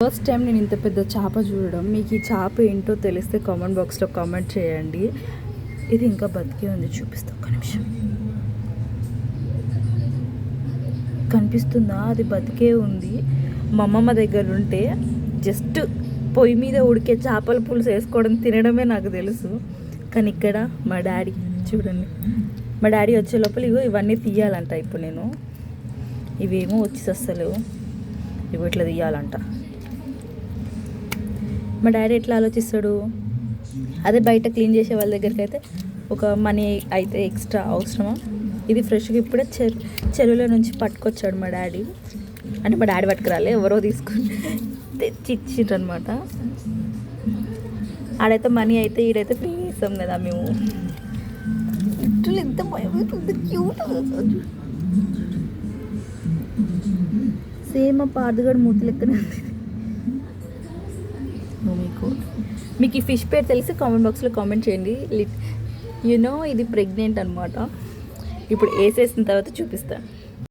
First time నేను ఇంత పెద్ద చేప చూడడం. మీకు ఈ చేప ఏంటో తెలిస్తే కామెంట్ బాక్స్లో కామెంట్ చేయండి. ఇది ఇంకా బతికే ఉంది, చూపిస్తా ఒక్క నిమిషం. కనిపిస్తుందా? అది బతికే ఉంది. మా అమ్మమ్మ దగ్గర ఉంటే జస్ట్ పొయ్యి మీద ఉడికే చేపల పులుసు వేసుకోవడం తినడమే నాకు తెలుసు. కానీ ఇక్కడ మా డాడీ చూడండి, మా డాడీ వచ్చే లోపల ఇవన్నీ తీయాలంట. ఇప్పుడు నేను ఇవేమో వచ్చి అస్సలు ఇట్లా తీయాలంట. మా డాడీ ఎట్లా ఆలోచిస్తాడు, అదే బయట క్లీన్ చేసే వాళ్ళ దగ్గరికి అయితే ఒక మనీ అయితే ఎక్స్ట్రా అవసరమా? ఇది ఫ్రెష్గా ఇప్పుడే చెరువులో నుంచి పట్టుకొచ్చాడు మా డాడీ. అంటే మా డాడీ పట్టుకురాలే, ఎవరో తీసుకుని తెచ్చి ఇచ్చిండ్రు అనమాట. ఆడైతే మనీ అయితే ఈడైతే ఫ్రీ ఇస్తాం కదా మేము. ఎంత క్యూట్, సేమ్ ఆ పాదుగడు మూతి లెక్కనే ఉంది. మీకు ఈ ఫిష్ పేరు తెలిసి కామెంట్ బాక్స్లో కామెంట్ చేయండి. ఇది ప్రెగ్నెంట్ అనమాట. ఇప్పుడు వేసేసిన తర్వాత చూపిస్తాను.